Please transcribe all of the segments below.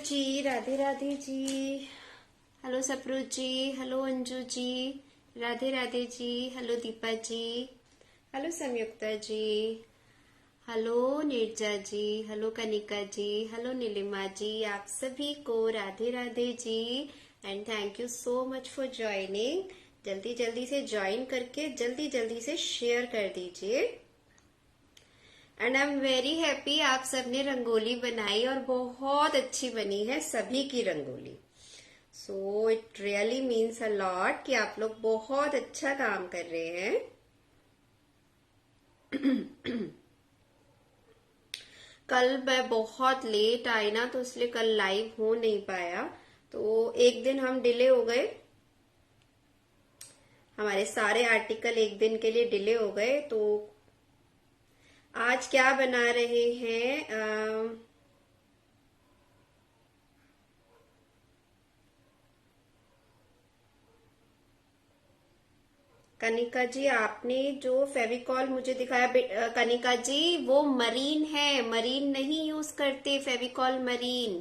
जी, Radhe Radhe ji. Hello Sapru ji, hello Anju ji, Radhe Radhe ji. Hello Deepa ji, hello Sanyukta ji, hello Neerja ji, hello Kanika ji, hello Neelima ji. आप सभी को Radhe Radhe ji and thank you so much for joining. जल्दी जल्दी से ज्वाइन करके जल्दी जल्दी से शेयर कर दीजिए। And I am very happy आप सबने रंगोली बनाई और बहुत अच्छी बनी है सभी की rangoli. So it really means a lot कि आप लोग बहुत अच्छा काम कर रहे हैं। कल मैं बहुत लेट आई ना, तो इसलिए कल लाइव हो नहीं पाया, तो एक दिन हम डिले हो गए। हमारे सारे आर्टिकल एक दिन के लिए डिले हो गए। तो आज क्या बना रहे हैं? कनिका जी, आपने जो फेविकॉल मुझे दिखाया कनिका जी, वो मरीन है, मरीन नहीं यूज करते फेविकॉल मरीन।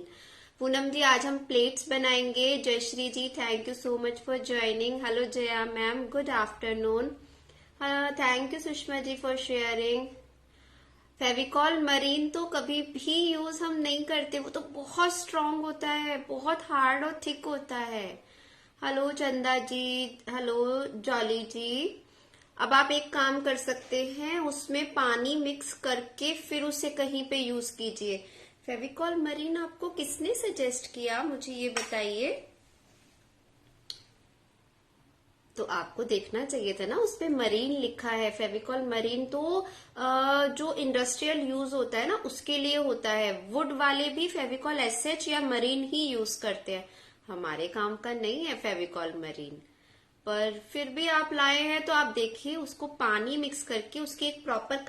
पूनम जी, आज हम प्लेट्स बनाएंगे। Jayashree ji, thank you so much for joining. Hello Jaya ma'am, good afternoon. Thank you Sushma ji for sharing. Fevicol marine तो कभी भी यूज हम नहीं करते, वो तो बहुत स्ट्रांग होता है, बहुत हार्ड और थिक होता है। हेलो चंदा जी, हेलो जॉली जी। अब आप एक काम कर सकते हैं, उसमें पानी मिक्स करके फिर उसे कहीं पे यूज कीजिए। फेविकॉल मरीन आपको किसने सजेस्ट किया, मुझे ये बताइए। तो आपको देखना चाहिए था ना, उस पे मरीन लिखा है। फेविकॉल मरीन तो जो इंडस्ट्रियल यूज होता है ना उसके लिए होता है। वुड वाले भी फेविकॉल एसएच या मरीन ही यूज करते हैं, हमारे काम का नहीं है फेविकॉल मरीन। पर फिर भी आप लाए हैं तो आप देखिए, उसको पानी मिक्स करके उसकी एक प्रॉपर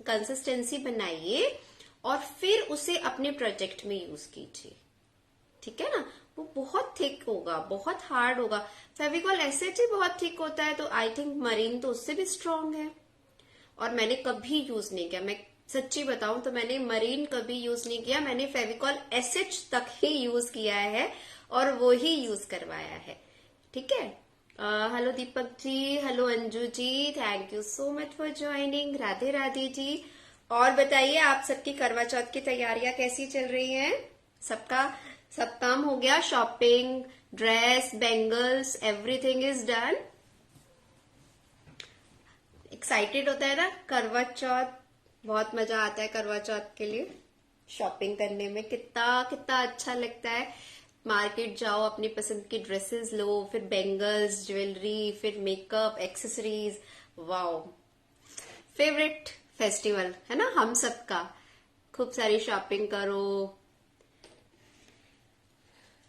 कंसिस्टेंसी बनाइए और फिर उसे अपने प्रोजेक्ट में यूज कीजिए, ठीक है ना। वो बहुत थिक होगा, बहुत हार्ड होगा। फेविकॉल एसएच ही बहुत थिक होता है, तो आई थिंक मरीन तो उससे भी स्ट्रांग है। और मैंने कभी यूज नहीं किया, मैं सच्ची बताऊं तो मैंने मरीन कभी यूज नहीं किया। मैंने फेविकॉल एसएच तक ही यूज किया है और वो ही यूज करवाया है, ठीक है। Hello Deepak ji, hello Anju ji, thank you so much for joining. Radhe Radhe ji. और बताइए, आप सबकी करवा चौथ की तैयारियां कैसी चल रही हैं? सबका सब काम हो गया? Shopping, dress, bangles, everything is done? Excited होता है ना करवा चौथ, बहुत मजा आता है करवा चौथ के लिए। शॉपिंग करने में कितना कितना अच्छा लगता है। मार्केट जाओ, अपनी पसंद की ड्रेसेस लो, फिर बैंगल्स, ज्वेलरी, फिर makeup, accessories. Wow, favourite festival है ना हम सबका। खूब सारी शॉपिंग करो।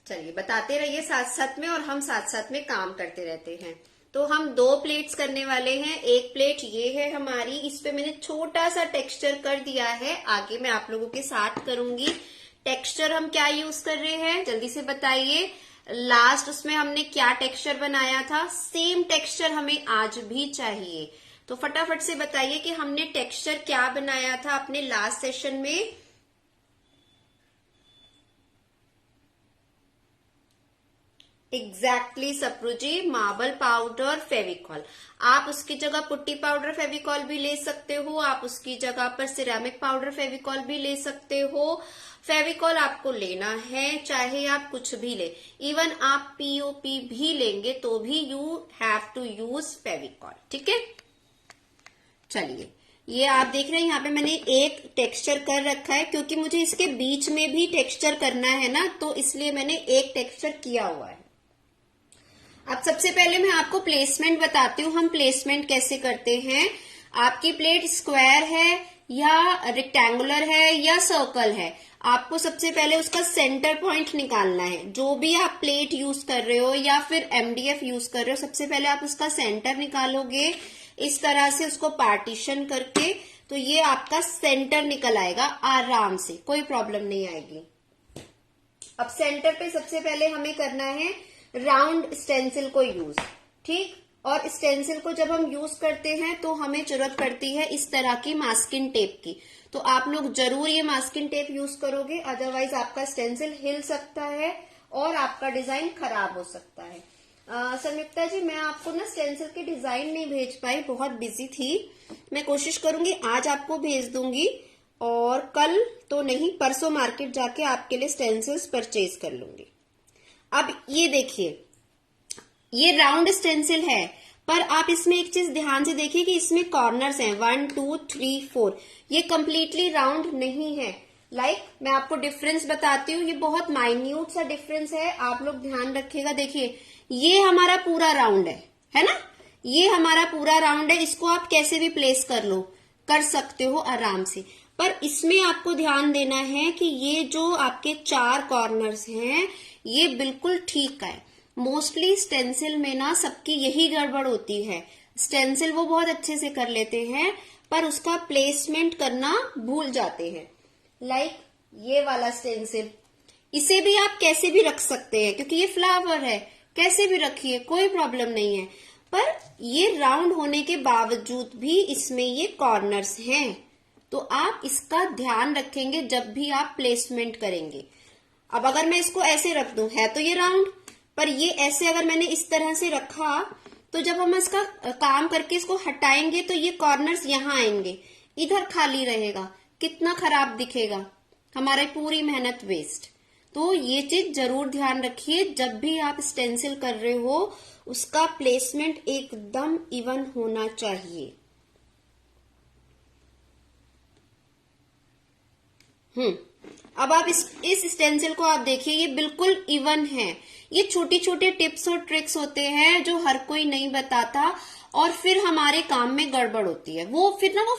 चलिए बताते रहिए साथ साथ में, और हम साथ साथ में काम करते रहते हैं। तो हम 2 प्लेट्स करने वाले हैं। एक प्लेट ये है हमारी, इस पे मैंने छोटा सा टेक्सचर कर दिया है, आगे मैं आप लोगों के साथ करूंगी। टेक्सचर हम क्या यूज कर रहे हैं, जल्दी से बताइए। लास्ट उसमें हमने क्या टेक्सचर बनाया था, सेम टेक्सचर हमें आज भी चाहिए। तो फटाफट से बताइए कि हमने टेक्सचर क्या बनाया था अपने लास्ट सेशन में। एग्जैक्टली सप्रू जी, मार्बल पाउडर फेविकॉल। आप उसकी जगह पुट्टी पाउडर फेविकॉल भी ले सकते हो, आप उसकी जगह पर सिरेमिक पाउडर फेविकॉल भी ले सकते हो। फेविकॉल आपको लेना है चाहे आप कुछ भी ले, इवन आप पीओपी भी लेंगे तो भी you have to use Fevicol, ठीक है। चलिए, ये आप देख रहे हैं यहाँ पे मैंने एक टेक्सचर कर रखा है, क्योंकि मुझे इसके बीच में भी टेक्सचर करना है ना, तो इसलिए मैंने एक टेक्सचर किया हुआ है। अब सबसे पहले मैं आपको प्लेसमेंट बताती हूँ, हम प्लेसमेंट कैसे करते हैं। आपकी प्लेट स्क्वायर है या रेक्टेंगुलर है या सर्कल है, आपको सबसे पहले उसका सेंटर पॉइंट निकालना है। जो भी आप प्लेट यूज कर रहे हो या फिर एमडीएफ यूज कर रहे हो, सबसे पहले आप उसका सेंटर निकालोगे, इस तरह से उसको पार्टीशन करके, तो ये आपका सेंटर निकल आएगा आराम से, कोई प्रॉब्लम नहीं आएगी। अब सेंटर पे सबसे पहले हमें करना है राउंड स्टेंसिल को यूज, ठीक। और स्टेंसिल को जब हम यूज करते हैं तो हमें जरूरत पड़ती है इस तरह की मास्किंग टेप की। तो आप लोग जरूर ये मास्किंग टेप यूज करोगे, अदरवाइज आपका स्टेंसिल हिल सकता है और आपका डिजाइन खराब हो सकता है। संयुक्ता जी, मैं आपको ना स्टेंसिल के डिजाइन नहीं भेज पाई, बहुत बिजी थी। मैं कोशिश करूंगी आज आपको भेज दूंगी, और कल तो नहीं, परसों मार्केट जाके आपके लिए स्टेंसिल्स परचेज कर लूंगी। अब ये देखिए, ये राउंड स्टेंसिल है, पर आप इसमें एक चीज ध्यान से देखिए कि इसमें कॉर्नर्स हैं 1 2 3 4, ये कंप्लीटली राउंड नहीं है। मैं आपको डिफरेंस बताती हूँ, ये बहुत माइन्यूट सा डिफरेंस है, आप लोग ध्यान रखिएगा। देखिए, ये हमारा पूरा राउंड है ना, ये हमारा पूरा राउंड है, इसको आप कैसे भी प्लेस कर सकते हो आराम से। पर इसमें आपको ध्यान देना है कि ये जो आपके 4 कॉर्नर्स हैं, ये बिल्कुल ठीक है। मोस्टली स्टेंसिल में ना सबकी यही गड़बड़ होती है, स्टेंसिल वो बहुत अच्छे से कर लेते हैं पर उसका प्लेसमेंट करना भूल जाते हैं। ये वाला स्टेंसिल, इसे भी आप कैसे भी रख सकते हैं क्योंकि ये फ्लावर है, कैसे भी रखिए, कोई प्रॉब्लम नहीं है। पर ये राउंड होने के बावजूद भी इसमें ये कॉर्नर्स हैं, तो आप इसका ध्यान रखेंगे जब भी आप प्लेसमेंट करेंगे। अब अगर मैं इसको ऐसे रख दूं, है तो ये राउंड, पर ये ऐसे अगर मैंने इस तरह से रखा, तो जब हम इसका काम करके इसको हटाएंगे तो ये कॉर्नर्स यहाँ आएंगे, इधर खाली रहेगा, कितना खराब दिखेगा, हमारी पूरी मेहनत वेस्ट। तो ये चीज जरूर ध्यान रखिए, जब भी आप स्टेंसिल कर रहे हो उसका प्लेसमेंट एकदम इवन होना चाहिए। अब आप इस स्टेंसिल को आप देखिए, ये बिल्कुल इवन है। ये छोटी छोटी टिप्स और ट्रिक्स होते हैं जो हर कोई नहीं बताता, और फिर हमारे काम में गड़बड़ होती है, वो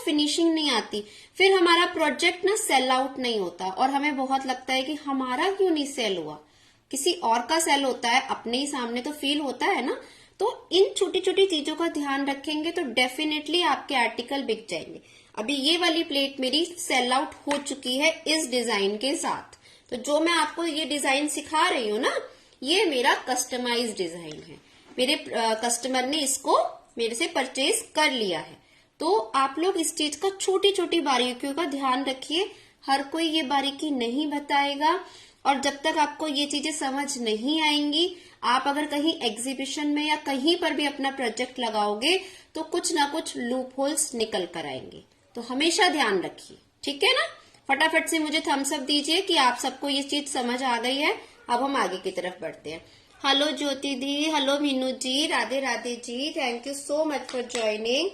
फिनिशिंग नहीं आती, फिर हमारा प्रोजेक्ट ना सेल आउट नहीं होता, और हमें बहुत लगता है कि हमारा क्यों नहीं सेल हुआ, किसी और का सेल होता है, अपने ही सामने तो फील होता है ना। तो इन छोटी छोटी चीजों का ध्यान रखेंगे तो डेफिनेटली आपके आर्टिकल बिक जाएंगे। अभी ये वाली प्लेट मेरी सेल आउट हो चुकी है इस डिजाइन के साथ। तो जो मैं आपको ये डिजाइन सिखा रही हूँ ना, ये मेरा कस्टमाइज डिजाइन है, मेरे कस्टमर ने इसको मेरे से परचेज कर लिया है। तो आप लोग इस चीज का छोटी छोटी बारीकियों का ध्यान रखिए, हर कोई ये बारीकी नहीं बताएगा, और जब तक आपको ये चीजें समझ नहीं आएंगी, आप अगर कहीं एग्जीबिशन में या कहीं पर भी अपना प्रोजेक्ट लगाओगे तो कुछ ना कुछ लूप होल्स निकल कर आएंगे। तो हमेशा ध्यान रखिए, ठीक है ना। फटाफट से मुझे थम्स अप दीजिए कि आप सबको ये चीज समझ आ गई है। अब हम आगे की तरफ बढ़ते हैं। हेलो ज्योति दी, hello Meenu ji, Radhe Radhe ji, thank you so much for joining.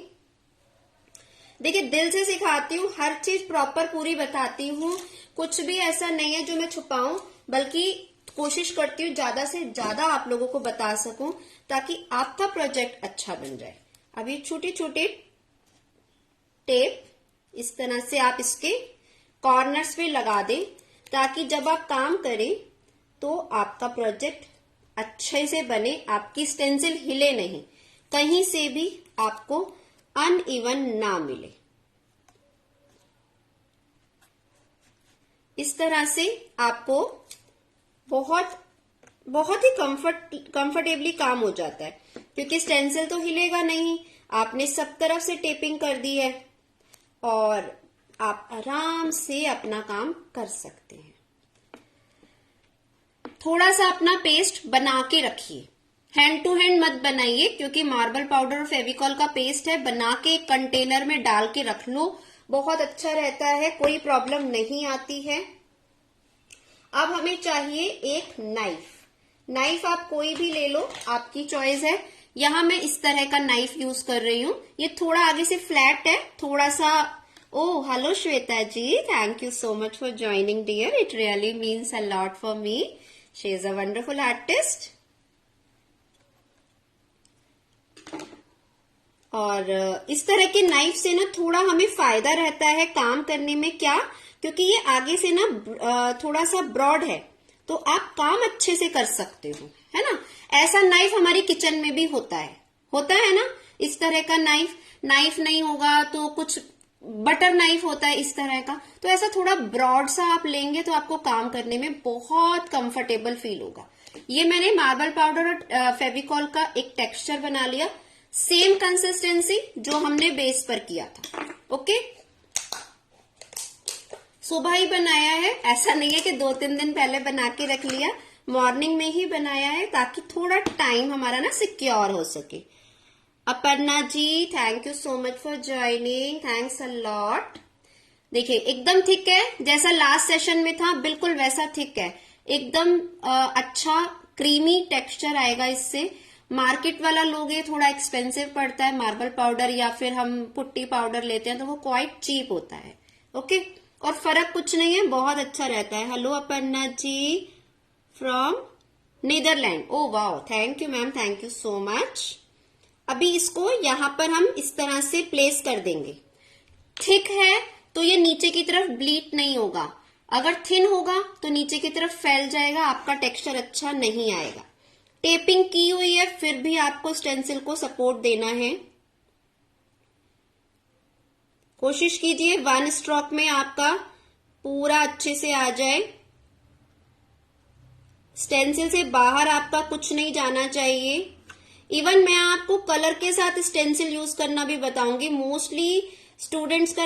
देखिए, दिल से सिखाती हूँ, हर चीज प्रॉपर पूरी बताती हूँ, कुछ भी ऐसा नहीं है जो मैं छुपाऊं, बल्कि कोशिश करती हूँ ज्यादा से ज्यादा आप लोगों को बता सकूं ताकि आपका प्रोजेक्ट अच्छा बन जाए। अभी छोटी छोटी टेप इस तरह से आप इसके कॉर्नर्स पे लगा दें, ताकि जब आप काम करें तो आपका प्रोजेक्ट अच्छे से बने, आपकी स्टेंसिल हिले नहीं, कहीं से भी आपको अनइवन ना मिले। इस तरह से आपको बहुत ही कंफर्टेबली काम हो जाता है, क्योंकि स्टेंसिल तो हिलेगा नहीं, आपने सब तरफ से टेपिंग कर दी है और आप आराम से अपना काम कर सकते हैं। थोड़ा सा अपना पेस्ट बना के रखिए, हैंड टू हैंड मत बनाइए, क्योंकि मार्बल पाउडर और फेविकॉल का पेस्ट है, बना के एक कंटेनर में डाल के रख लो, बहुत अच्छा रहता है, कोई प्रॉब्लम नहीं आती है। अब हमें चाहिए एक नाइफ आप कोई भी ले लो, आपकी चॉइस है। यहां मैं इस तरह का नाइफ यूज कर रही हूँ, ये थोड़ा आगे से फ्लैट है, थोड़ा सा। Oh hello Shweta ji, thank you so much for joining dear, it really means a lot for me, she is a wonderful artist. और इस तरह के नाइफ से ना थोड़ा हमें फायदा रहता है काम करने में, क्या, क्योंकि ये आगे से ना थोड़ा सा ब्रॉड है, तो आप काम अच्छे से कर सकते हो, है ना। ऐसा नाइफ हमारी किचन में भी होता है ना, इस तरह का नाइफ नहीं होगा तो कुछ बटर नाइफ होता है इस तरह का, तो ऐसा थोड़ा ब्रॉड सा आप लेंगे तो आपको काम करने में बहुत कंफर्टेबल फील होगा। ये मैंने मार्बल पाउडर और फेविकॉल का एक टेक्सचर बना लिया, सेम कंसिस्टेंसी जो हमने बेस पर किया था। ओके, सुबह ही बनाया है, ऐसा नहीं है कि 2-3 दिन पहले बना के रख लिया, मॉर्निंग में ही बनाया है ताकि थोड़ा टाइम हमारा ना सिक्योर हो सके। Aparna ji thank you so much for joining, thanks a lot. देखिए एकदम थिक है, जैसा लास्ट सेशन में था बिल्कुल वैसा थिक है, एकदम अच्छा क्रीमी टेक्सचर आएगा इससे। मार्केट वाला लोगे थोड़ा एक्सपेंसिव पड़ता है, मार्बल पाउडर या फिर हम पुट्टी पाउडर लेते हैं तो वो क्वाइट चीप होता है। ओके, और फर्क कुछ नहीं है, बहुत अच्छा रहता है। Hello Aparna ji from Netherland, oh wow, thank you ma'am, thank you so much. अभी इसको यहां पर हम इस तरह से प्लेस कर देंगे। थिक है तो ये नीचे की तरफ ब्लीट नहीं होगा, अगर थिन होगा तो नीचे की तरफ फैल जाएगा, आपका टेक्सचर अच्छा नहीं आएगा। टेपिंग की हुई है फिर भी आपको स्टेंसिल को सपोर्ट देना है। कोशिश कीजिए 1 स्ट्रोक में आपका पूरा अच्छे से आ जाए, स्टेंसिल से बाहर आपका कुछ नहीं जाना चाहिए। इवन मैं आपको कलर के साथ स्टेंसिल यूज करना भी बताऊंगी। मोस्टली स्टूडेंट्स का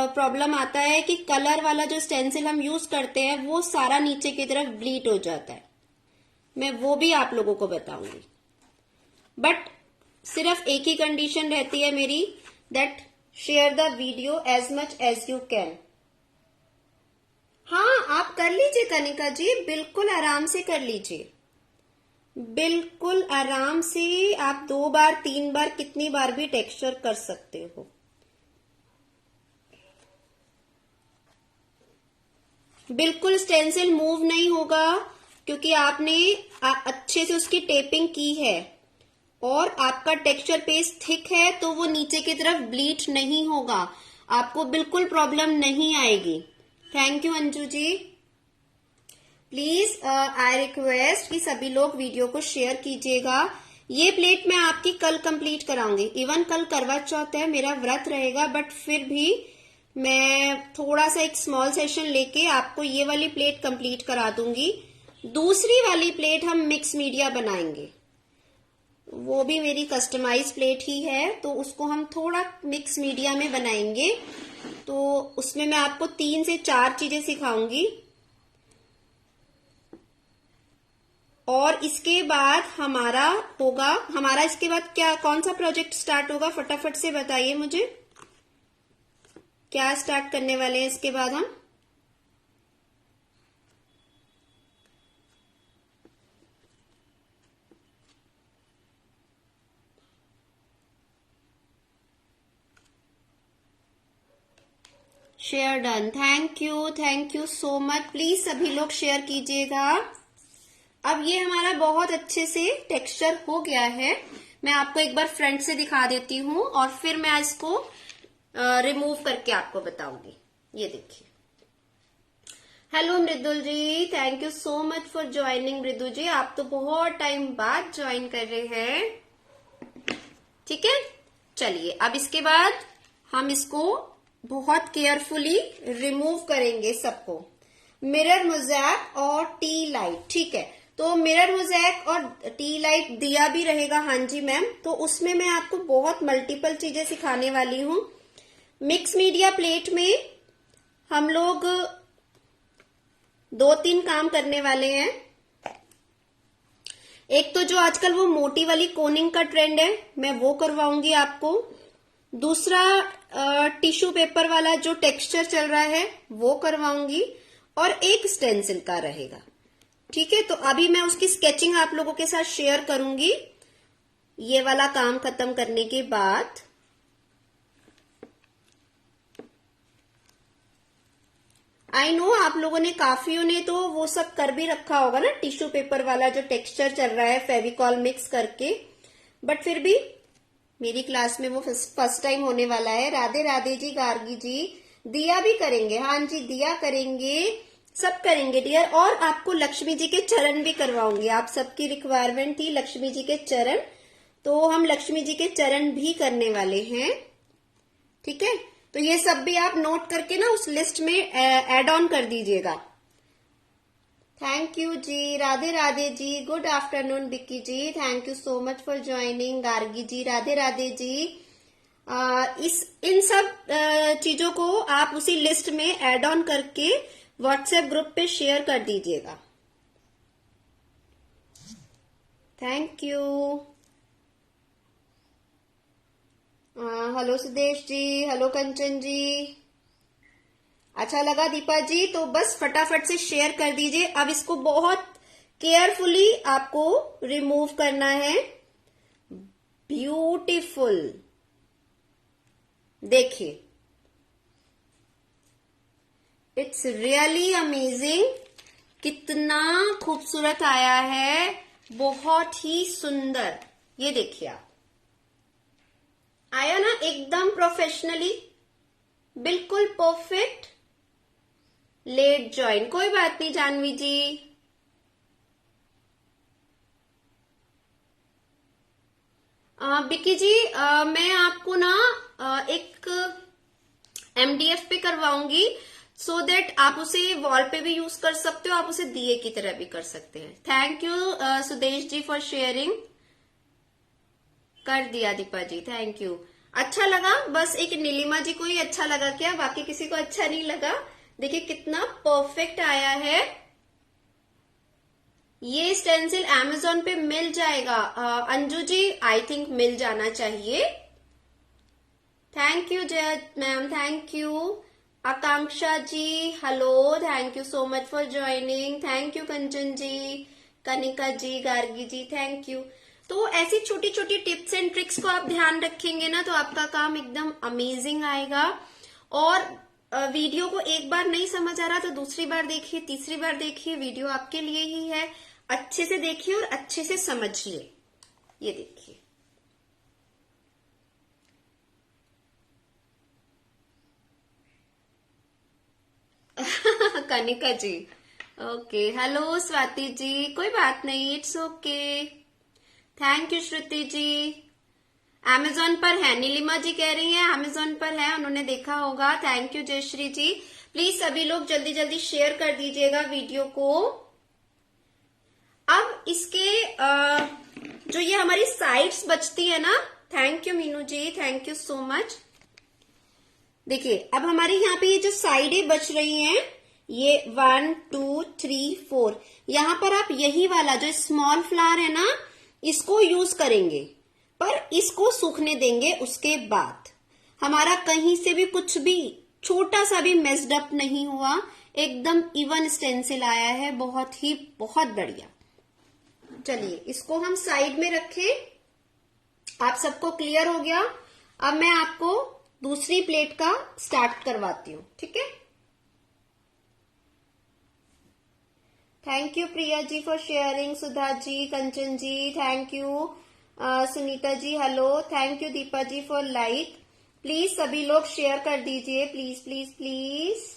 प्रॉब्लम आता है कि कलर वाला जो स्टेंसिल हम यूज करते हैं वो सारा नीचे की तरफ ब्लीट हो जाता है, मैं वो भी आप लोगों को बताऊंगी। बट सिर्फ एक ही कंडीशन रहती है मेरी, that share the video as much as you can. हाँ आप कर लीजिए कनिका जी, बिल्कुल आराम से कर लीजिए, बिल्कुल आराम से। आप 2 बार 3 बार कितनी बार भी टेक्सचर कर सकते हो। बिल्कुल स्टेंसिल मूव नहीं होगा क्योंकि आपने अच्छे से उसकी टेपिंग की है और आपका टेक्सचर पेस्ट थिक है तो वो नीचे की तरफ ब्लीच नहीं होगा, आपको बिल्कुल प्रॉब्लम नहीं आएगी। Thank you Anju ji. Please I request कि सभी लोग वीडियो को शेयर कीजिएगा। ये प्लेट मैं आपकी कल कंप्लीट कराऊंगी, इवन कल करवा चौथ है, मेरा व्रत रहेगा, बट फिर भी मैं थोड़ा सा एक स्मॉल सेशन लेके आपको ये वाली प्लेट कंप्लीट करा दूंगी। दूसरी वाली प्लेट हम मिक्स मीडिया बनाएंगे, वो भी मेरी कस्टमाइज प्लेट ही है, तो उसको हम थोड़ा मिक्स मीडिया में बनाएंगे। तो उसमें मैं आपको 3 से 4 चीजें सिखाऊंगी और इसके बाद हमारा इसके बाद क्या कौन सा प्रोजेक्ट स्टार्ट होगा, फटाफट से बताइए मुझे, क्या स्टार्ट करने वाले हैं इसके बाद हम? Share done, thank you so much. Please सभी लोग शेयर कीजिएगा। अब ये हमारा बहुत अच्छे से टेक्सचर हो गया है, मैं आपको एक बार फ्रंट से दिखा देती हूँ और फिर मैं इसको रिमूव करके आपको बताऊंगी। ये देखिए। Hello Mridul ji, thank you so much for joining. Mridul ji आप तो बहुत टाइम बाद ज्वाइन कर रहे हैं, ठीक है। चलिए अब इसके बाद हम इसको बहुत केयरफुली रिमूव करेंगे सबको। मिरर मोज़ैक और टी लाइट, ठीक है। तो मिरर मोज़ैक और टी लाइट दिया भी रहेगा, हाँ जी मैम। तो उसमें मैं आपको बहुत मल्टीपल चीजें सिखाने वाली हूँ। मिक्स मीडिया प्लेट में हम लोग 2-3 काम करने वाले हैं। एक तो जो आजकल वो मोटी वाली कोनिंग का ट्रेंड है, मैं वो करवाऊंगी आपको। दूसरा टिश्यू पेपर वाला जो टेक्सचर चल रहा है वो करवाऊंगी और एक स्टेंसिल का रहेगा, ठीक है। तो अभी मैं उसकी स्केचिंग आप लोगों के साथ शेयर करूंगी ये वाला काम खत्म करने के बाद। आई नो आप लोगों ने काफियों ने तो वो सब कर भी रखा होगा ना, टिश्यू पेपर वाला जो टेक्सचर चल रहा है फेविकॉल मिक्स करके, बट फिर भी मेरी क्लास में वो फर्स्ट टाइम होने वाला है। राधे राधे जी, गार्गी जी। दिया भी करेंगे, हाँ जी दिया करेंगे, सब करेंगे डियर। और आपको लक्ष्मी जी के चरण भी करवाऊंगी, आप सबकी रिक्वायरमेंट थी लक्ष्मी जी के चरण, तो हम लक्ष्मी जी के चरण भी करने वाले हैं, ठीक है। तो ये सब भी आप नोट करके ना उस लिस्ट में ऐड ऑन कर दीजिएगा। Thank you ji, Radhe Radhe ji, good afternoon Bikki ji, thank you so much for joining. Gargi ji Radhe Radhe ji. इन सब चीजों को आप उसी लिस्ट में ऐड ऑन करके व्हाट्सएप ग्रुप पे शेयर कर दीजिएगा। Thank you. Hello Sudesh ji, hello Kanchan ji. अच्छा लगा दीपा जी, तो बस फटाफट से शेयर कर दीजिए। अब इसको बहुत केयरफुली आपको रिमूव करना है। ब्यूटीफुल, देखिए, इट्स रियली अमेजिंग, कितना खूबसूरत आया है, बहुत ही सुंदर। ये देखिए आप, आया ना एकदम प्रोफेशनली, बिल्कुल परफेक्ट लेट जॉइन। कोई बात नहीं जानवी जी। बिक्की जी, मैं आपको ना एक MDF पे करवाऊंगी, सो दैट आप उसे वॉल पे भी यूज कर सकते हो, आप उसे दिए की तरह भी कर सकते हैं। Thank you Sudesh ji for sharing. कर दिया दीपा जी, थैंक यू। अच्छा लगा, बस एक नीलिमा जी को ही अच्छा लगा क्या, बाकी किसी को अच्छा नहीं लगा। देखिए कितना परफेक्ट आया है। ये स्टेंसिल Amazon पे मिल जाएगा। अंजू जी, आई थिंक मिल जाना चाहिए। Thank you Jai ma'am, thank you. Akanksha ji hello, thank you so much for joining. Thank you Kanchan ji, Kanika ji, Gargi ji, thank you. तो ऐसी छोटी छोटी टिप्स एंड ट्रिक्स को आप ध्यान रखेंगे ना, तो आपका काम एकदम अमेजिंग आएगा। और वीडियो को एक बार नहीं समझ आ रहा तो दूसरी बार देखिए, तीसरी बार देखिए, वीडियो आपके लिए ही है। अच्छे से देखिए और अच्छे से समझिए। ये देखिए, कनिका जी, ओके। हेलो स्वाति जी, कोई बात नहीं, it's okay. Thank you Shruti ji. Amazon पर है, नीलिमा जी कह रही हैं Amazon पर है, उन्होंने देखा होगा। Thank you Jayashree ji. Please सभी लोग जल्दी जल्दी शेयर कर दीजिएगा वीडियो को। अब इसके जो ये हमारी साइड्स बचती है ना, thank you Meenu ji, thank you so much. देखिए अब हमारी यहाँ पे ये जो साइडें बच रही हैं, ये 1 2 3 4, यहाँ पर आप यही वाला जो स्मॉल फ्लावर है ना, इसको यूज करेंगे, पर इसको सूखने देंगे। उसके बाद हमारा कहीं से भी कुछ भी छोटा सा भी मेस्ड अप नहीं हुआ, एकदम इवन स्टेंसिल आया है, बहुत ही बहुत बढ़िया। चलिए इसको हम साइड में रखें। आप सबको क्लियर हो गया। अब मैं आपको दूसरी प्लेट का स्टार्ट करवाती हूँ, ठीक है। Thank you Priya ji for sharing, Sudha ji, Kanchan ji, thank you. Sunita ji hello, thank you Deepa ji for like. Please सभी लोग शेयर कर दीजिए, please please please.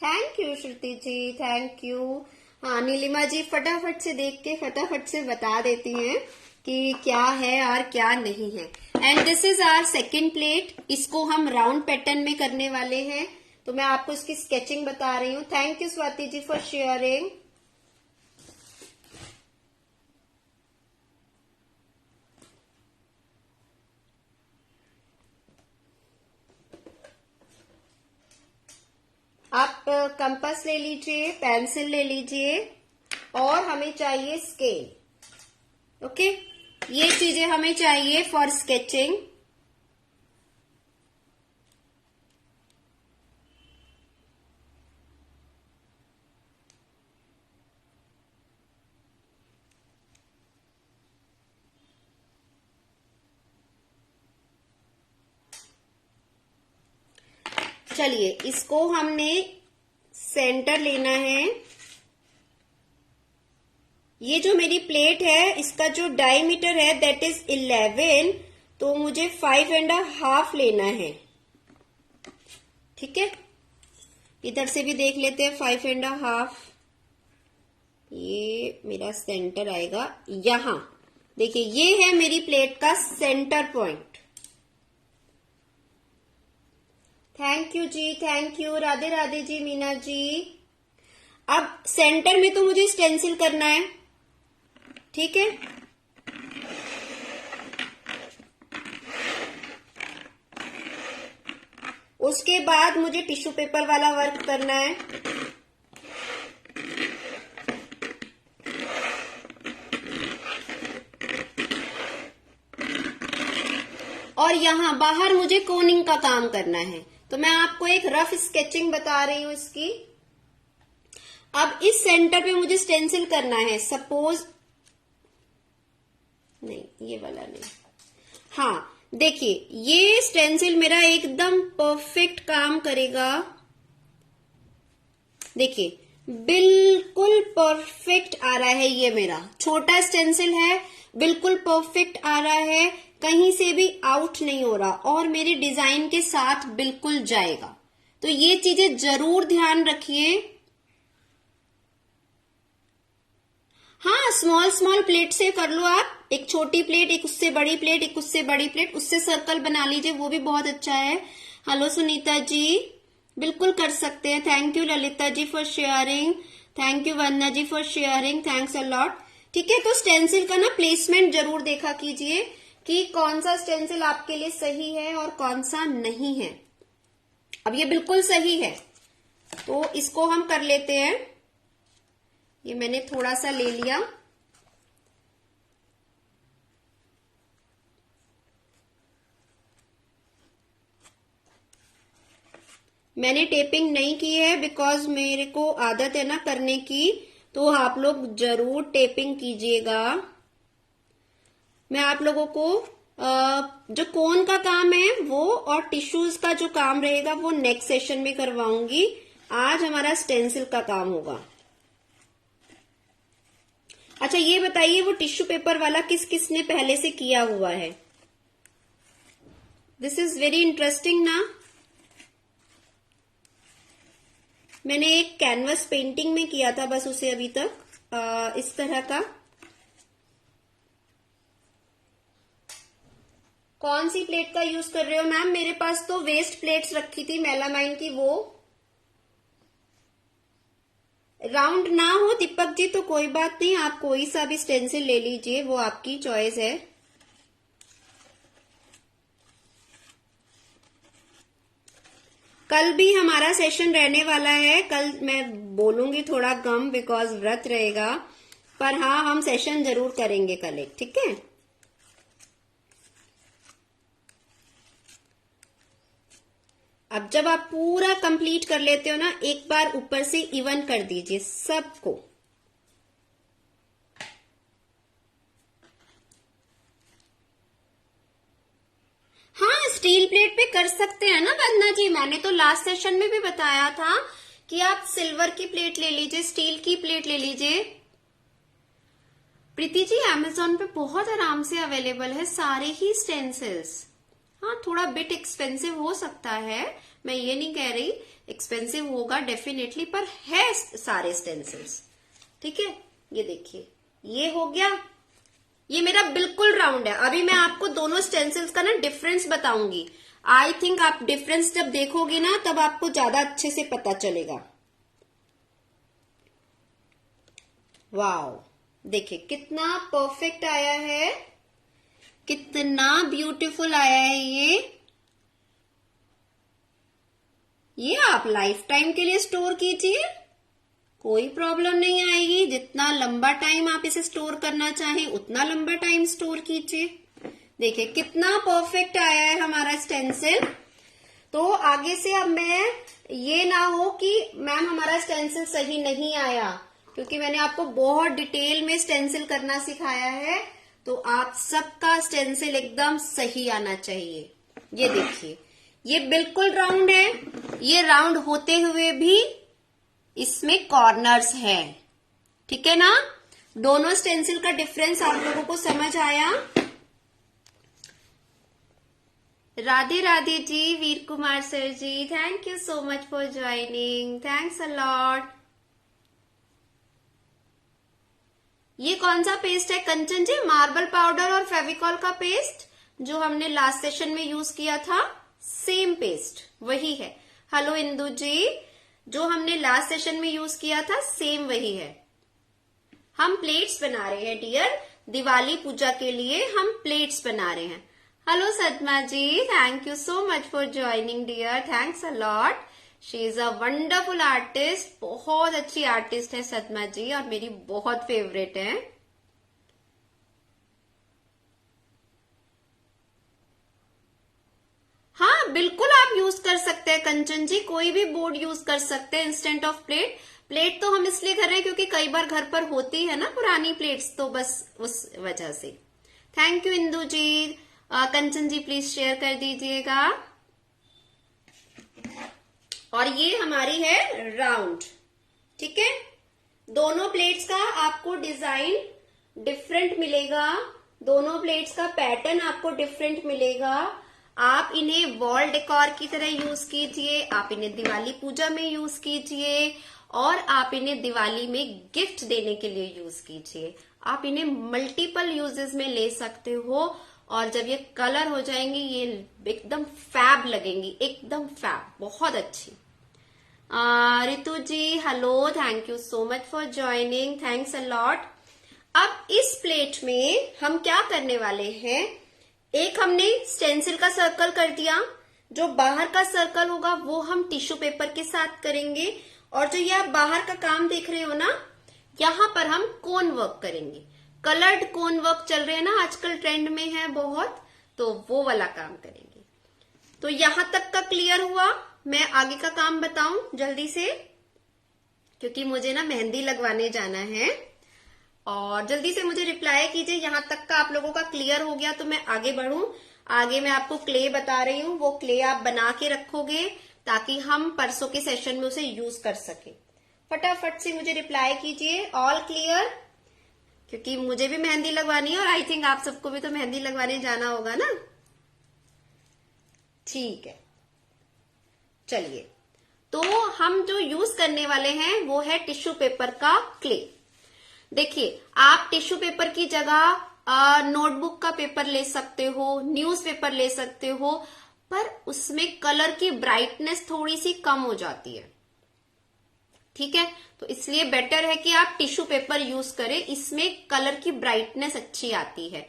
Thank you Shruti ji, thank you. हाँ नीलिमा जी फटाफट से देख के फटाफट से बता देती हैं कि क्या है और क्या नहीं है। And this is our second plate, इसको हम राउंड पैटर्न में करने वाले हैं, तो मैं आपको इसकी स्केचिंग बता रही हूँ। Thank you Swati ji for sharing. आप कंपास ले लीजिए, पेंसिल ले लीजिए, और हमें चाहिए स्केल। ओके, ये चीजें हमें चाहिए फॉर स्केचिंग। चलिए इसको हमने सेंटर लेना है। ये जो मेरी प्लेट है इसका जो डायमीटर है दैट इज 11, तो मुझे 5.5 लेना है, ठीक है। इधर से भी देख लेते हैं 5.5। ये मेरा सेंटर आएगा यहां। देखिए ये है मेरी प्लेट का centre point. Thank you ji, thank you, Radhe Radhe ji, Meena ji. अब सेंटर में तो मुझे स्टेंसिल करना है, ठीक है। उसके बाद मुझे टिश्यू पेपर वाला वर्क करना है। और यहां बाहर मुझे कोनिंग का काम करना है। तो मैं आपको एक रफ स्केचिंग बता रही हूं इसकी। अब इस सेंटर पे मुझे स्टेंसिल करना है। सपोज नहीं, ये वाला नहीं, हाँ देखिए ये स्टेंसिल मेरा एकदम परफेक्ट काम करेगा। देखिए बिल्कुल परफेक्ट आ रहा है, ये मेरा छोटा स्टेंसिल है, बिल्कुल परफेक्ट आ रहा है, कहीं से भी आउट नहीं हो रहा और मेरे डिजाइन के साथ बिल्कुल जाएगा। तो ये चीजें जरूर ध्यान रखिए। हाँ, स्मॉल स्मॉल प्लेट से कर लो आप, एक छोटी प्लेट, एक उससे बड़ी प्लेट, एक उससे बड़ी प्लेट, उससे सर्कल बना लीजिए, वो भी बहुत अच्छा है। हेलो सुनीता जी, बिल्कुल कर सकते हैं। Thank you Lalita ji for sharing, thank you Vandana ji for sharing, thanks a lot. ठीक है, तो स्टेंसिल का ना प्लेसमेंट जरूर देखा कीजिए कि कौन सा स्टेंसिल आपके लिए सही है और कौन सा नहीं है। अब ये बिल्कुल सही है तो इसको हम कर लेते हैं। ये मैंने थोड़ा सा ले लिया, मैंने टेपिंग नहीं की है बिकॉज मेरे को आदत है ना करने की, तो आप लोग जरूर टेपिंग कीजिएगा। मैं आप लोगों को जो कोन का काम है वो और टिश्यूज का जो काम रहेगा वो नेक्स्ट सेशन में करवाऊंगी। आज हमारा स्टेंसिल का काम होगा। अच्छा ये बताइए वो टिश्यू पेपर वाला किस किसने पहले से किया हुआ है? दिस इज वेरी इंटरेस्टिंग ना। मैंने एक कैनवस पेंटिंग में किया था बस उसे अभी तक इस तरह का। कौन सी प्लेट का यूज कर रहे हो मैम? मेरे पास तो वेस्ट प्लेट्स रखी थी मेलामाइन की, वो राउंड ना हो दीपक जी तो कोई बात नहीं, आप कोई सा भी स्टेंसिल ले लीजिए, वो आपकी चॉइस है। कल भी हमारा सेशन रहने वाला है, कल मैं बोलूंगी थोड़ा कम बिकॉज व्रत रहेगा, पर हाँ हम सेशन जरूर करेंगे कल एक, ठीक है। अब जब आप पूरा कंप्लीट कर लेते हो ना, एक बार ऊपर से इवन कर दीजिए सबको। हाँ स्टील प्लेट पे कर सकते हैं ना वंदना जी, मैंने तो लास्ट सेशन में भी बताया था कि आप सिल्वर की प्लेट ले लीजिए, स्टील की प्लेट ले लीजिए। प्रीति जी अमेजोन पे बहुत आराम से अवेलेबल है सारे ही स्टेंसिल्स। हाँ थोड़ा बिट एक्सपेंसिव हो सकता है, मैं ये नहीं कह रही एक्सपेंसिव होगा डेफिनेटली, पर है सारे स्टेंसिल्स। ठीक है, ये देखिए ये हो गया, ये मेरा बिल्कुल राउंड है। अभी मैं आपको दोनों स्टेंसिल्स का ना डिफरेंस बताऊंगी। आई थिंक आप डिफरेंस जब देखोगी ना तब आपको ज्यादा अच्छे से पता चलेगा। वाओ देखिए कितना परफेक्ट आया है, कितना ब्यूटीफुल आया है ये आप लाइफ टाइम के लिए स्टोर कीजिए, कोई प्रॉब्लम नहीं आएगी। जितना लंबा टाइम आप इसे स्टोर करना चाहें उतना लंबा टाइम स्टोर कीजिए। देखिए कितना परफेक्ट आया है हमारा स्टेंसिल। तो आगे से अब मैं ये ना हो कि मैम हमारा स्टेंसिल सही नहीं आया, क्योंकि मैंने आपको बहुत डिटेल में स्टेंसिल करना सिखाया है, तो आप सबका स्टेंसिल एकदम सही आना चाहिए। ये देखिए ये बिल्कुल राउंड है, ये राउंड होते हुए भी इसमें कॉर्नर्स है, ठीक है ना। दोनों स्टेंसिल का डिफरेंस आप लोगों को समझ आया। Radhe Radhe ji, Veer Kumar sir ji, thank you so much for joining, thanks a lot. ये कौन सा पेस्ट है कंचन जी? मार्बल पाउडर और फेविकॉल का पेस्ट जो हमने लास्ट सेशन में यूज किया था। सेम पेस्ट वही है। हेलो इंदु जी, जो हमने लास्ट सेशन में यूज किया था सेम वही है। हम प्लेट्स बना रहे हैं डियर, दिवाली पूजा के लिए हम प्लेट्स बना रहे हैं। Hello Sadma ji, thank you so much for joining dear, thanks a lot. She is a wonderful artist, बहुत अच्छी आर्टिस्ट है सदमा जी और मेरी बहुत फेवरेट है। हाँ बिल्कुल आप यूज कर सकते हैं कंचन जी, कोई भी बोर्ड यूज कर सकते हैं इंस्टेंट ऑफ प्लेट। प्लेट तो हम इसलिए कर रहे हैं क्योंकि कई बार घर पर होती है ना पुरानी प्लेट्स, तो बस उस वजह से। Thank you Indu ji. Kanchan ji please share कर दीजिएगा। और ये हमारी है राउंड, ठीक है। दोनों प्लेट्स का आपको डिजाइन डिफरेंट मिलेगा, दोनों प्लेट्स का पैटर्न आपको डिफरेंट मिलेगा। आप इन्हें वॉल डेकोर की तरह यूज कीजिए, आप इन्हें दिवाली पूजा में यूज कीजिए, और आप इन्हें दिवाली में गिफ्ट देने के लिए यूज कीजिए। आप इन्हें मल्टीपल यूजेस में ले सकते हो, और जब ये कलर हो जाएंगी ये एकदम फैब लगेंगी, एकदम फैब, बहुत अच्छी। Ritu ji hello, thank you so much for joining, thanks a lot. अब इस प्लेट में हम क्या करने वाले हैं, एक हमने स्टेंसिल का सर्कल कर दिया, जो बाहर का सर्कल होगा वो हम टिश्यू पेपर के साथ करेंगे, और जो ये आप बाहर का काम देख रहे हो ना, यहाँ पर हम कोन वर्क करेंगे। कलर्ड कोन वर्क चल रहे हैं ना आजकल, ट्रेंड में है बहुत, तो वो वाला काम करेंगे। तो यहां तक का क्लियर हुआ। मैं आगे का काम बताऊं जल्दी से, क्योंकि मुझे ना मेहंदी लगवाने जाना है, और जल्दी से मुझे रिप्लाई कीजिए यहां तक का आप लोगों का क्लियर हो गया तो मैं आगे बढ़ूं। आगे मैं आपको क्ले बता रही हूं, वो क्ले आप बना के रखोगे ताकि हम परसों के सेशन में उसे यूज कर सके। फटाफट से मुझे रिप्लाई कीजिए ऑल क्लियर, क्योंकि मुझे भी मेहंदी लगवानी है और आई थिंक आप सबको भी तो मेहंदी लगवाने जाना होगा ना। ठीक है, चलिए, तो हम जो यूज करने वाले हैं वो है टिश्यू पेपर का क्ले। देखिए, आप टिश्यू पेपर की जगह नोटबुक का पेपर ले सकते हो, न्यूज़पेपर ले सकते हो, पर उसमें कलर की ब्राइटनेस थोड़ी सी कम हो जाती है, ठीक है। तो इसलिए बेटर है कि आप टिश्यू पेपर यूज करें, इसमें कलर की ब्राइटनेस अच्छी आती है।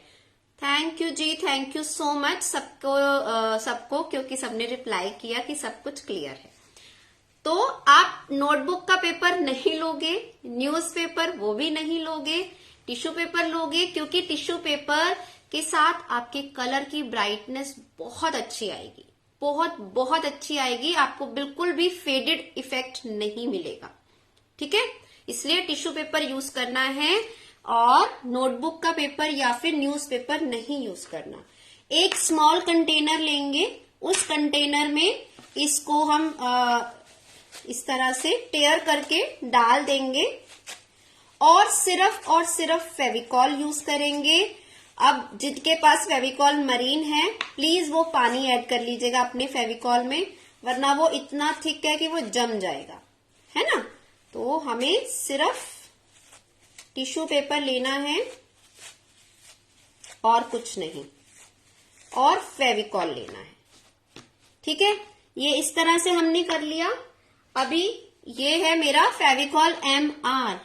Thank you ji, thank you so much सबको, क्योंकि सबने रिप्लाई किया कि सब कुछ क्लियर है। तो आप नोटबुक का पेपर नहीं लोगे, न्यूज़पेपर वो भी नहीं लोगे, टिश्यू पेपर लोगे, क्योंकि टिश्यू पेपर के साथ आपके कलर की ब्राइटनेस बहुत अच्छी आएगी, बहुत बहुत अच्छी आएगी, आपको बिल्कुल भी फेडेड इफेक्ट नहीं मिलेगा, ठीक है। इसलिए टिश्यू पेपर यूज करना है, और नोटबुक का पेपर या फिर न्यूज़पेपर नहीं यूज करना। एक स्मॉल कंटेनर लेंगे, उस कंटेनर में इसको हम इस तरह से टेयर करके डाल देंगे, और सिर्फ फेविकॉल यूज करेंगे। अब जिनके पास फेविकॉल मरीन है प्लीज वो पानी ऐड कर लीजिएगा अपने फेविकॉल में, वरना वो इतना थिक है कि वो जम जाएगा, है ना। तो हमें सिर्फ टिश्यू पेपर लेना है और कुछ नहीं, और फेविकॉल लेना है, ठीक है। ये इस तरह से हमने कर लिया। अभी ये है मेरा Fevicol MR।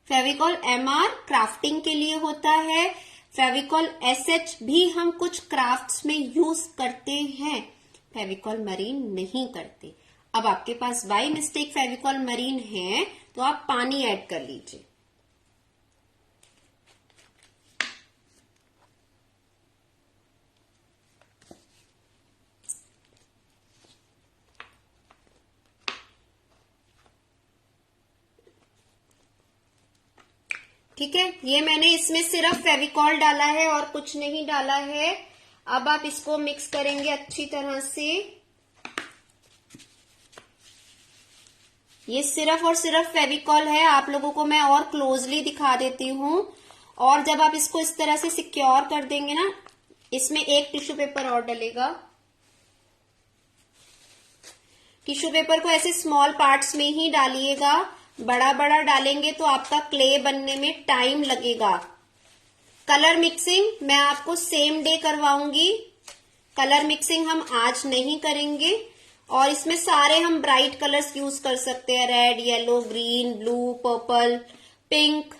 Fevicol MR crafting के लिए होता है, फेविकॉल SH भी हम कुछ क्राफ्ट्स में यूज करते हैं, फेविकॉल मरीन नहीं करते। अब आपके पास बाय मिस्टेक फेविकॉल मरीन है तो आप पानी ऐड कर लीजिए। ठीक है, ये मैंने इसमें सिर्फ फेविकॉल डाला है और कुछ नहीं डाला है। अब आप इसको मिक्स करेंगे अच्छी तरह से। ये सिर्फ और सिर्फ फेविकॉल है, आप लोगों को मैं और क्लोजली दिखा देती हूँ। और जब आप इसको इस तरह से सिक्योर कर देंगे ना, इसमें एक टिश्यू पेपर और डलेगा। टिश्यू पेपर को ऐसे स्मॉल पार्ट्स में ही डालिएगा, बड़ा बड़ा डालेंगे तो आपका क्ले बनने में टाइम लगेगा। कलर मिक्सिंग मैं आपको सेम डे करवाऊंगी, कलर मिक्सिंग हम आज नहीं करेंगे और इसमें सारे हम ब्राइट कलर्स यूज कर सकते हैं, red, yellow, green, blue, purple, pink.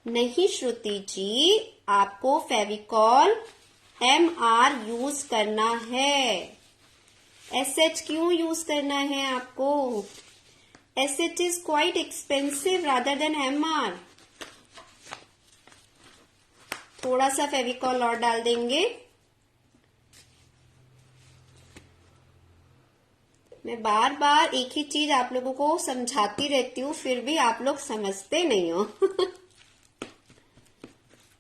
नहीं श्रुति जी, आपको फेविकॉल MR यूज करना है। SH क्यों यूज करना है आपको? SH is quite expensive rather than MR। थोड़ा सा फेविकॉल और डाल देंगे। मैं बार बार एक ही चीज आप लोगों को समझाती रहती हूँ, फिर भी आप लोग समझते नहीं हो।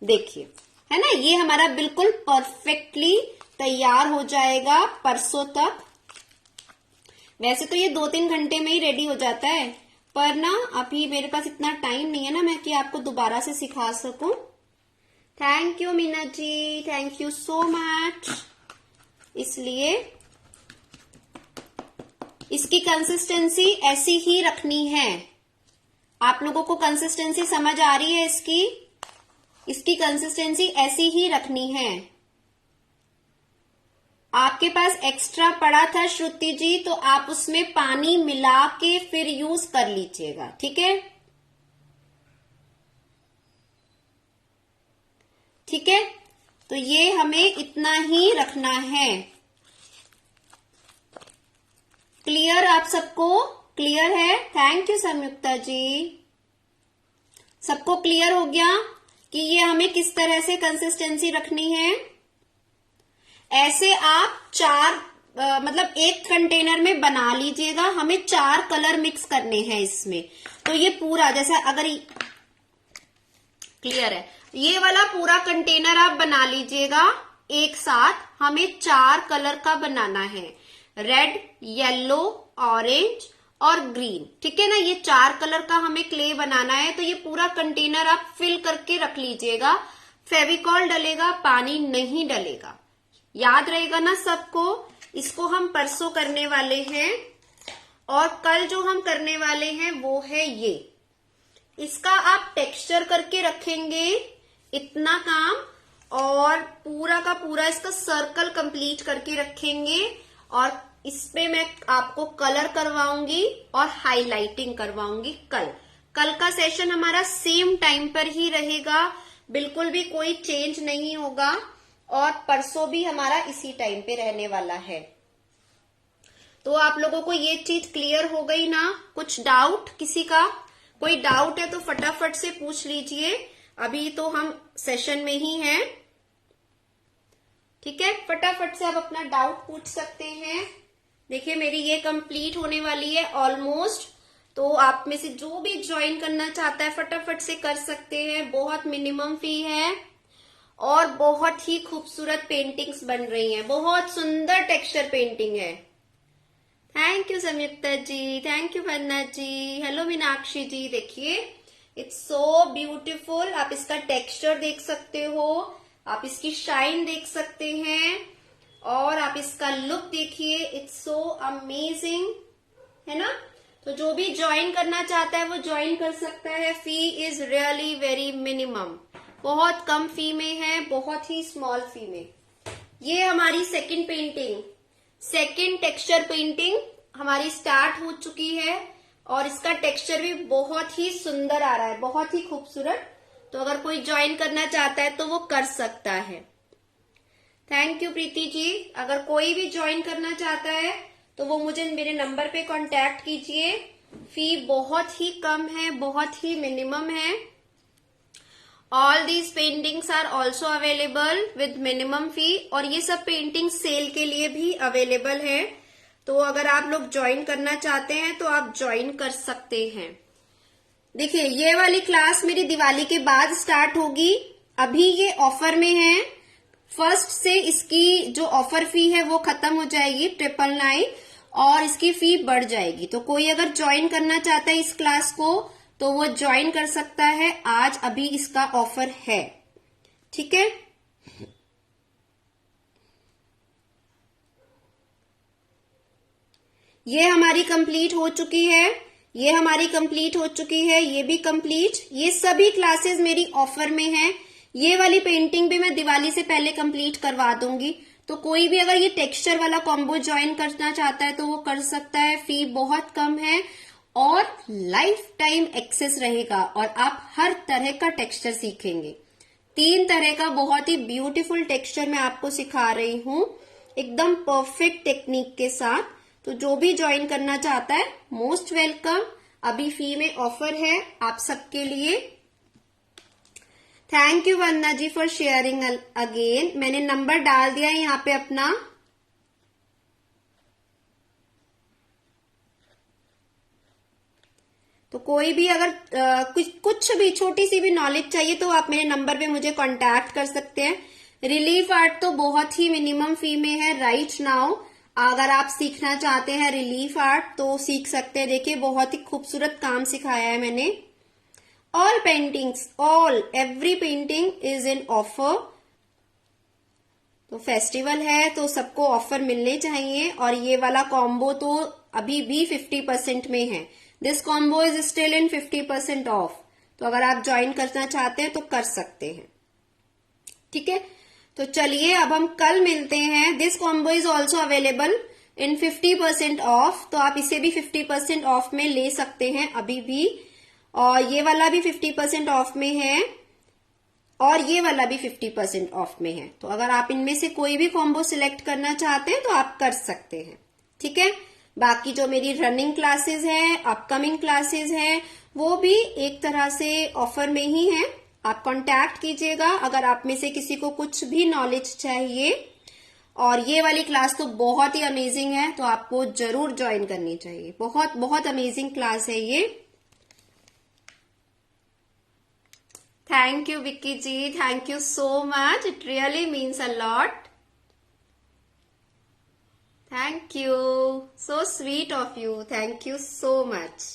देखिए, है ना, ये हमारा बिल्कुल परफेक्टली तैयार हो जाएगा परसों तक। वैसे तो ये 2-3 घंटे में ही रेडी हो जाता है, पर ना अभी मेरे पास इतना टाइम नहीं है ना मैं कि आपको दोबारा से सिखा सकूं। Thank you Meena ji, thank you so much. इसलिए इसकी कंसिस्टेंसी ऐसी ही रखनी है। आप लोगों को कंसिस्टेंसी समझ आ रही है इसकी कंसिस्टेंसी ऐसी ही रखनी है। आपके पास एक्स्ट्रा पड़ा था श्रुति जी, तो आप उसमें पानी मिला के फिर यूज कर लीजिएगा, ठीक है? ठीक है, तो ये हमें इतना ही रखना है। क्लियर? आप सबको क्लियर है? थैंक यू संयुक्ता जी। सबको क्लियर हो गया कि ये हमें किस तरह से कंसिस्टेंसी रखनी है? ऐसे आप 4 मतलब एक कंटेनर में बना लीजिएगा। हमें 4 कलर मिक्स करने हैं इसमें। तो ये पूरा, जैसे अगर क्लियर है, ये वाला पूरा कंटेनर आप बना लीजिएगा एक साथ। हमें 4 कलर का बनाना है, रेड, येलो, ऑरेंज और ग्रीन, ठीक है ना। ये 4 कलर का हमें क्ले बनाना है। तो ये पूरा कंटेनर आप फिल करके रख लीजिएगा। फेविकॉल डलेगा, पानी नहीं डलेगा। याद रहेगा ना सबको? इसको हम परसों करने वाले हैं और कल जो हम करने वाले हैं वो है ये। इसका आप टेक्सचर करके रखेंगे इतना काम, और पूरा का पूरा इसका सर्कल कंप्लीट करके रखेंगे। और इस पे मैं आपको कलर करवाऊंगी और हाइलाइटिंग करवाऊंगी कल का सेशन हमारा सेम टाइम पर ही रहेगा, बिल्कुल भी कोई चेंज नहीं होगा। और परसों भी हमारा इसी टाइम पे रहने वाला है। तो आप लोगों को ये चीज क्लियर हो गई ना? कुछ डाउट किसी का? कोई डाउट है तो फटाफट से पूछ लीजिए, अभी तो हम सेशन में ही हैं। ठीक है, फटाफट से आप अपना डाउट पूछ सकते हैं। देखिए मेरी ये कंप्लीट होने वाली है ऑलमोस्ट, तो आप में से जो भी ज्वाइन करना चाहता है फटाफट से कर सकते हैं। बहुत मिनिमम फी है और बहुत ही खूबसूरत पेंटिंग्स बन रही हैं, बहुत सुंदर टेक्सचर पेंटिंग है। Thank you Sanyukta ji, thank you Vandana ji, hello Meenakshi ji. देखिए इट्स सो ब्यूटीफुल। आप इसका टेक्सचर देख सकते हो, आप इसकी शाइन देख सकते हैं और आप इसका लुक देखिए, इट्स सो अमेजिंग, है ना। तो जो भी ज्वाइन करना चाहता है वो ज्वाइन कर सकता है। फी इज रियली वेरी मिनिमम, बहुत कम फी में है, बहुत ही स्मॉल फी में। ये हमारी second painting, second texture painting हमारी स्टार्ट हो चुकी है और इसका टेक्सचर भी बहुत ही सुंदर आ रहा है, बहुत ही खूबसूरत। तो अगर कोई ज्वाइन करना चाहता है तो वो कर सकता है। Thank you Preeti ji. अगर कोई भी ज्वाइन करना चाहता है तो वो मुझे मेरे नंबर पे कांटेक्ट कीजिए। फी बहुत ही कम है, बहुत ही मिनिमम है। All these paintings are also available with minimum fee, और ये सब पेंटिंग सेल के लिए भी अवेलेबल है। तो अगर आप लोग ज्वाइन करना चाहते हैं तो आप ज्वाइन कर सकते हैं। देखिए ये वाली क्लास मेरी दिवाली के बाद स्टार्ट होगी, अभी ये ऑफर में है। फर्स्ट से इसकी जो ऑफर फी है वो खत्म हो जाएगी 999, और इसकी फी बढ़ जाएगी। तो कोई अगर ज्वाइन करना चाहता है इस क्लास को तो वो ज्वाइन कर सकता है, आज अभी इसका ऑफर है। ठीक है, ये हमारी कंप्लीट हो चुकी है, ये हमारी कंप्लीट हो चुकी है, ये भी कंप्लीट। ये सभी क्लासेस मेरी ऑफर में है, ये वाली पेंटिंग भी मैं दिवाली से पहले कंप्लीट करवा दूंगी। तो कोई भी अगर ये टेक्सचर वाला कॉम्बो ज्वाइन करना चाहता है तो वो कर सकता है। फी बहुत कम है और लाइफ टाइम एक्सेस रहेगा और आप हर तरह का टेक्सचर सीखेंगे। 3 तरह का बहुत ही ब्यूटीफुल टेक्सचर मैं आपको सिखा रही हूँ, एकदम परफेक्ट टेक्निक के साथ। तो जो भी ज्वाइन करना चाहता है मोस्ट वेलकम। अभी फी में ऑफर है आप सबके लिए। Thank you Vandana ji for sharing again. मैंने नंबर डाल दिया है यहाँ पे अपना। तो कोई भी अगर कुछ भी छोटी सी भी नॉलेज चाहिए तो आप मेरे नंबर पे मुझे कांटेक्ट कर सकते हैं। रिलीफ आर्ट तो बहुत ही मिनिमम फी में है राइट नाउ। अगर आप सीखना चाहते हैं रिलीफ आर्ट तो सीख सकते हैं। देखिए बहुत ही खूबसूरत काम सिखाया है मैंने। All paintings, all every painting is in offer. तो फेस्टिवल है तो सबको ऑफर मिलने चाहिए। और ये वाला कॉम्बो तो अभी भी 50% में है। This combo is still in 50% of. तो अगर आप ज्वाइन करना चाहते हैं तो कर सकते हैं, ठीक है। तो चलिए अब हम कल मिलते हैं। This combo is also available in 50% of. तो आप इसे भी 50% ऑफ में ले सकते हैं अभी भी। और ये वाला भी 50% ऑफ में है और ये वाला भी 50% ऑफ में है। तो अगर आप इनमें से कोई भी कॉम्बो सिलेक्ट करना चाहते हैं तो आप कर सकते हैं, ठीक है। बाकी जो मेरी रनिंग क्लासेस हैं, अपकमिंग क्लासेस हैं, वो भी एक तरह से ऑफर में ही है। आप कांटेक्ट कीजिएगा अगर आप में से किसी को कुछ भी नॉलेज चाहिए। और ये वाली क्लास तो बहुत ही अमेजिंग है तो आपको जरूर ज्वाइन करनी चाहिए। बहुत बहुत अमेजिंग क्लास है ये। Thank you Vicky ji, thank you so much, it really means a lot. Thank you, so sweet of you, thank you so much.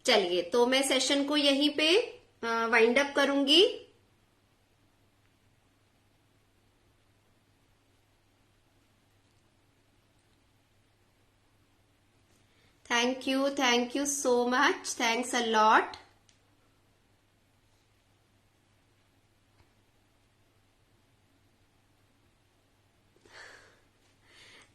चलिए तो मैं सेशन को यहीं पे वाइंड अप करूंगी। Thank you so much, thanks a lot.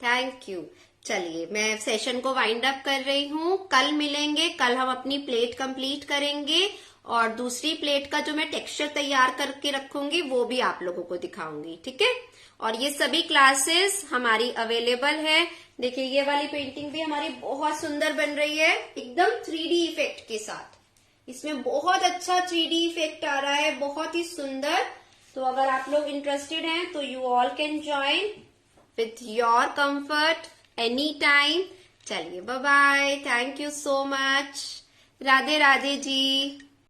Thank you. चलिए मैं session को वाइंड अप कर रही हूँ। कल मिलेंगे, कल हम अपनी प्लेट कंप्लीट करेंगे और दूसरी प्लेट का जो मैं टेक्सचर तैयार करके रखूंगी वो भी आप लोगों को दिखाऊंगी, ठीक है। और ये सभी क्लासेस हमारी अवेलेबल है। देखिए ये वाली पेंटिंग भी हमारी बहुत सुंदर बन रही है, एकदम 3D इफेक्ट के साथ। इसमें बहुत अच्छा 3D इफेक्ट आ रहा है, बहुत ही सुंदर। तो अगर आप लोग इंटरेस्टेड हैं तो you all can join with your comfort anytime। चलिए bye bye, thank you so much, Radhe Radhe ji.